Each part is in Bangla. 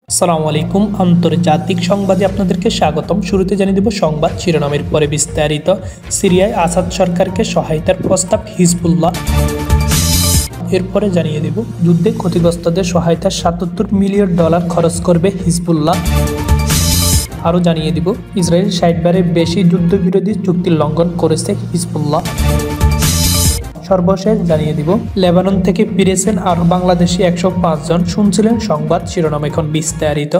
আসসালামু আলাইকুম, আন্তর্জাতিক সংবাদে আপনাদেরকে স্বাগতম। শুরুতে জানিয়ে দেব সংবাদ শিরোনামের পরে বিস্তারিত। সিরিয়ায় আসাদ সরকারকে সহায়তার প্রস্তাব হিজবুল্লাহ। এরপরে জানিয়ে দেব যুদ্ধে ক্ষতিগ্রস্তদের সহায়তায় $77 মিলিয়ন খরচ করবে হিজবুল্লাহ। আরও জানিয়ে দিব ইসরায়েল ৬০ বারের বেশি যুদ্ধবিরোধী চুক্তি লঙ্ঘন করেছে হিজবুল্লাহ। সর্বশেষ জানিয়ে দিব লেবানন থেকে ফিরেছেন আরও বাংলাদেশি ১০৫ জন। শুনছিলেন সংবাদ শিরোনাম, এখন বিস্তারিত।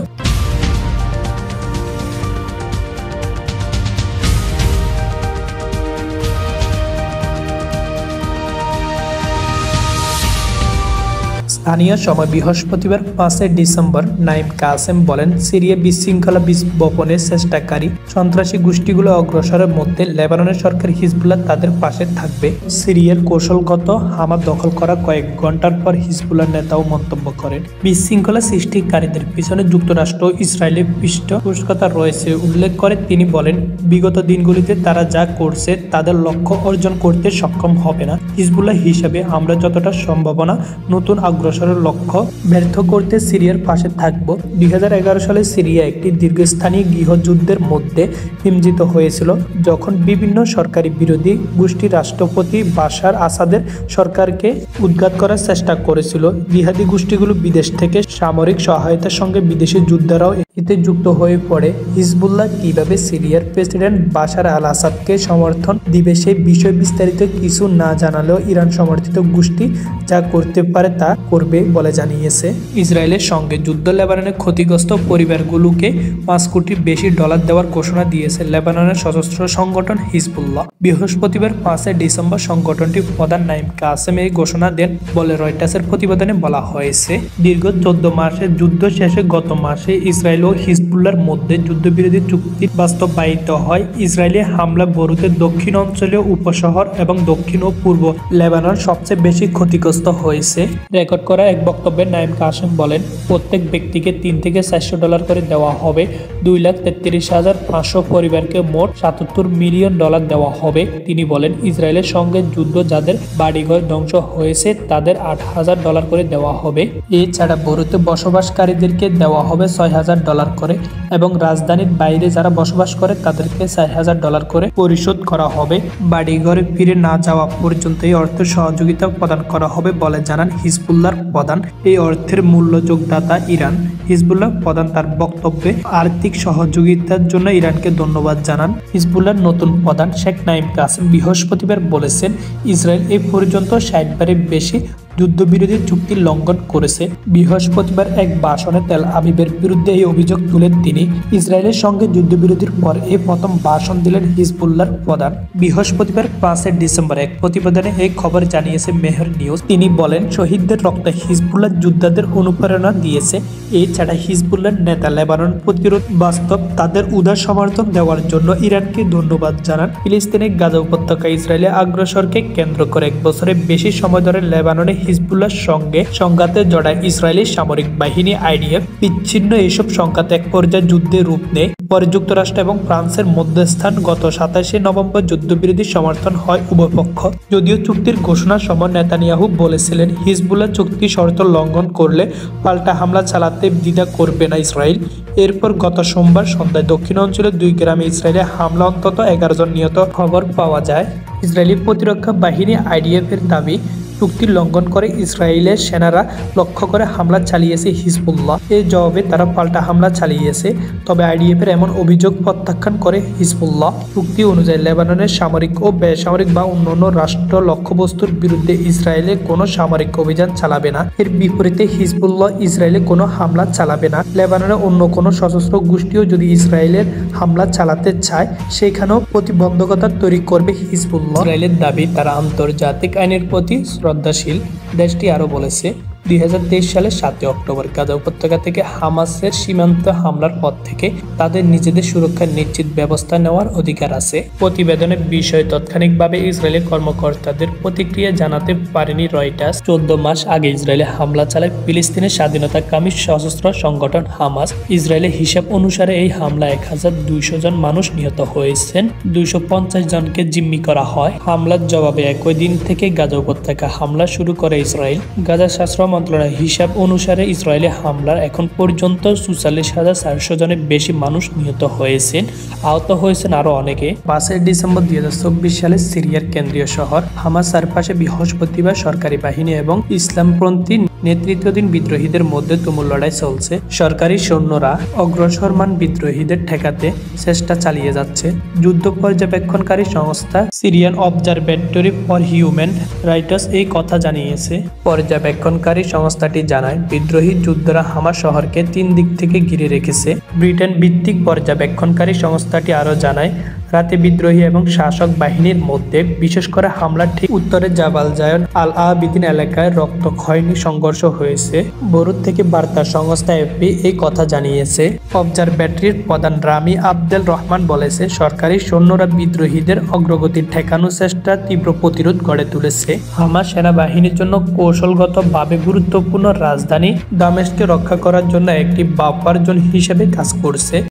স্থানীয় সময় বৃহস্পতিবার ৫ ডিসেম্বর নাইম কাসেম বলেন, সিরিয়া বিশৃঙ্খলা বপনের চেষ্টাকারী সন্ত্রাসী গোষ্ঠীগুলো অগ্রসরের মধ্যে লেবাননের সরকার হিজবুল্লাহ তাদের পাশে থাকবে। সিরিয়ার কৌশলগত হামা দখল করা কয়েক ঘন্টার পর হিজবুল্লাহ নেতাও মন্তব্য করেন, বিশৃঙ্খলা সৃষ্টিকারীদের পিছনে যুক্তরাষ্ট্র ও ইসরায়েলের পৃষ্ঠপোষকতা রয়েছে উল্লেখ করে তিনি বলেন, বিগত দিনগুলিতে তারা যা করছে তাদের লক্ষ্য অর্জন করতে সক্ষম হবে না। হিজবুল্লাহ হিসাবে আমরা যতটা সম্ভাবনা নতুন অগ্রসরের লক্ষ্য ব্যর্থ করতে সিরিয়ার পাশে থাকব। ২০১১ সালে সিরিয়া একটি দীর্ঘস্থায়ী গৃহযুদ্ধের মধ্যে নিমজ্জিত হয়েছিল, যখন বিভিন্ন সরকারি বিরোধী গোষ্ঠী রাষ্ট্রপতি বাশার আসাদের সরকারকে উৎখাত করার চেষ্টা করেছিল। জিহাদি গোষ্ঠীগুলো বিদেশ থেকে সামরিক সহায়তার সঙ্গে বিদেশি যোদ্ধারাও এতে যুক্ত হয়ে পড়ে। হিজবুল্লাহ কিভাবে সিরিয়ার প্রেসিডেন্ট বাশার আল আসাদকে সমর্থন দিবে সেই বিষয়ে বিস্তারিত কিছু না জানালেও ইরান সমর্থিত গোষ্ঠী যা করতে পারে তা করবে বলে জানিয়েছে। ইসরায়েলের সঙ্গে যুদ্ধ লেবাননের ক্ষতিগ্রস্ত পরিবারগুলোকে $৫ কোটি বেশি দেওয়ার ঘোষণা দিয়েছে লেবাননের সশস্ত্র সংগঠন হিজবুল্লাহ। বৃহস্পতিবার ৫ ডিসেম্বর সংগঠনটির প্রধান নাইম কাসেম এই ঘোষণা দেন বলে রয়টার্সের প্রতিবেদনে বলা হয়েছে। দীর্ঘ ১৪ মাসের যুদ্ধ শেষে গত মাসে ইসরায়েল ও হিজবুল্লাহর মধ্যে যুদ্ধবিরোধী চুক্তি বাস্তবায়িত হয়। ইসরায়েলি হামলা বরুতের দক্ষিণ অঞ্চলীয় উপশহর এবং দক্ষিণ ও পূর্ব লেবানন সবচেয়ে বেশি ক্ষতিগ্রস্ত হয়েছে। রেকর্ড করা এক বক্তব্যে নাইম কাসেম বলেন, প্রত্যেক ব্যক্তিকে $৩ থেকে $৪০০ করে দেওয়া হবে। ২,৩৩,৫০০ পরিবারকে মোট $৭৭ মিলিয়ন দেওয়া হবে। তিনি বলেন, ইসরায়েলের সঙ্গে যুদ্ধ যাদের বাড়িঘর ধ্বংস হয়েছে তাদের $৮,০০০ করে দেওয়া হবে। এছাড়া বরুতে বসবাসকারীদেরকে দেওয়া হবে $৬,০০০ করে এবং রাজধানীর বাইরে যারা বসবাস করে তাদেরকে $৪,০০০ করে পরিশোধ করা হবে। বাড়িঘরে ফিরে না যাওয়া পর্যন্ত এই অর্থ সহযোগিতা প্রদান করা হবে বলে জানান হিজবুল্লাহর প্রধান। এই অর্থের মূল্য যোগদাতা ইরান। হিজবুল্লাহ প্রধান তার বক্তব্যে আর্থিক সহযোগিতার জন্য ইরানকে ধন্যবাদ জানান। হিজবুল্লাহর নতুন প্রধান শেখ নাইম কাসেম বৃহস্পতিবার বলেছেন, ইসরায়েল এই পর্যন্ত ৬০ বারের বেশি যুদ্ধবিরোধী চুক্তি লঙ্ঘন করেছে। বৃহস্পতিবার এক ভাষণে তেল আবিবের বিরুদ্ধে এই অভিযোগ তুলেন তিনি। ইসরায়েলের সঙ্গে যুদ্ধবিরতির পর এই প্রথম ভাষণ দিলেন হিজবুল্লাহর প্রধান। বৃহস্পতিবার ৫ ডিসেম্বর এক প্রতিবেদনে এই খবর জানিয়েছে মেহর নিউজ। তিনি বলেন, শহীদদের রক্ত হিজবুল্লাহ যোদ্ধাদের অনুপ্রেরণা দিয়েছে। এছাড়া হিজবুল্লাহর নেতা লেবানন প্রতিরোধ বাস্তব তাদের উদার সমর্থন দেওয়ার জন্য ইরানকে ধন্যবাদ জানান। ফিলিস্তিনের গাজা উপত্যকা ইসরায়েলের আগ্রাসনকে কেন্দ্র করে ১ বছরের বেশি সময় ধরে লেবাননে হিজবুল্লাহর সঙ্গে সংঘাতে জড়ায় ইসরায়েলি সামরিক বাহিনী আইডিএফ। বিচ্ছিন্ন এইসব সংঘাত এক পর্যায়ে যুদ্ধে রূপ নেয়। পরে যুক্তরাষ্ট্র এবং ফ্রান্সের মধ্যস্থান গত ২৭ নভেম্বর যুদ্ধবিরোধী সমর্থন হয় উভয় পক্ষ। যদিও চুক্তির ঘোষণার সময় নেতানিয়াহু বলেছিলেন, হিজবুল্লাহ চুক্তি শর্ত লঙ্ঘন করলে পাল্টা হামলা চালাতে দ্বিধা করবে না ইসরায়েল। এরপর গত সোমবার সন্ধ্যায় দক্ষিণ অঞ্চলের ২ গ্রামে ইসরায়েলি হামলা অন্তত ১১ জন নিহত খবর পাওয়া যায়। ইসরায়েলি প্রতিরক্ষা বাহিনী আইডিএফ এর দাবি, চুক্তি লঙ্ঘন করে ইসরায়েলের সেনারা লক্ষ্য করে হামলা চালিয়েছে হিজবুল্লাহ। এর জবাবে তারা পাল্টা হামলা চালিয়েছে। তবে আইডিএফের এমন অভিযোগ প্রত্যাখ্যান করে হিজবুল্লাহ। চুক্তি অনুযায়ী লেবাননের সামরিক ও বেসামরিক বা অন্যান্য রাষ্ট্র লক্ষ্যবস্তুর বিরুদ্ধে ইসরায়েলে কোনো সামরিক অভিযান চালাবে না। এর বিপরীতে হিজবুল্লাহ ইসরায়েলে কোনো হামলা চালাবে না। লেবাননের অন্য কোনো সশস্ত্র গোষ্ঠীও যদি ইসরায়েলের হামলা চালাতে চায় সেখানেও প্রতিবন্ধকতা তৈরি করবে হিজবুল্লাহ। ইসরায়েলের দাবি তারা আন্তর্জাতিক আইনের প্রতি শ্রদ্ধাশীল। দেশটি আরও বলেছে, ২০২৩ সালের ৭ অক্টোবর গাজা উপত্যকা থেকে হামাসের সীমান্ত হামলার পর থেকে তাদের নিজেদের সুরক্ষার নিশ্চিত ব্যবস্থা নেওয়ার অধিকার আছে। প্রতিবেদনের বিষয়ে তাৎক্ষণিকভাবে ইসরায়েলি কর্মকর্তাদের প্রতিক্রিয়া জানাতে পারেনি রয়টার্স। ১৪ মাস আগে ইসরায়েলে হামলা চালায় ফিলিস্তিনের স্বাধীনতাকামী সশস্ত্র সংগঠন হামাস। ইসরায়েলের হিসাব অনুসারে এই হামলা ১,২০০ জন মানুষ নিহত হয়েছেন, ২৫০ জনকে জিম্মি করা হয়। হামলার জবাবে একই দিন থেকে গাজা উপত্যকা হামলা শুরু করে ইসরায়েল। গাজা শাসক মন্ত্রণালয়ের হিসাব অনুসারে ইসরায়েলি হামলার এখন পর্যন্ত ৪৪,৪০০ জনের বেশি মানুষ নিহত হয়েছেন, আহত হয়েছেন আরও অনেকে। ৫ ডিসেম্বর ২০২৪ সালে সিরিয়ার কেন্দ্রীয় শহর হামার চারপাশে বৃহস্পতিবার সরকারি বাহিনী এবং ইসলামপন্থী নেতৃত্বাধীন বিদ্রোহীদের মধ্যে তুমুল লড়াই চলছে। সরকারি সৈন্যরা অগ্রসরমান বিদ্রোহীদের ঠেকাতে চেষ্টা চালিয়ে যাচ্ছে। যুদ্ধ পর্যবেক্ষণকারী সংস্থা Syrian observatory for human rights এই কথা জানিয়েছে। পর্যবেক্ষণকারী সংস্থাটি জানায়, বিদ্রোহী যোদ্ধারা হামা শহরকে ৩ দিক থেকে ঘিরে রেখেছে। ব্রিটেন ভিত্তিক পর্যবেক্ষণকারী সংস্থাটি আরও জানায়, রাতে বিদ্রোহী এবং শাসক বাহিনীর মধ্যে বিশেষ করে হামলার ঠিক উত্তরে জাবাল জায়ন আল আবিদিন এলাকায় রক্তক্ষয়ী সংঘর্ষ হয়েছে। বরুদ থেকে বার্তা সংস্থা এফপি এই কথা জানিয়েছে। অবজারভেটরির প্রধান রামি আবদেল রহমান বলেছে, সরকারি সৈন্যরা বিদ্রোহীদের অগ্রগতি ঠেকানোর চেষ্টা তীব্র প্রতিরোধ গড়ে তুলেছে। হামাস সেনাবাহিনীর জন্য কৌশলগতভাবে গুরুত্বপূর্ণ রাজধানী দামেস্ককে রক্ষা করার জন্য একটি বাফার জোন হিসেবে কাজ করছে।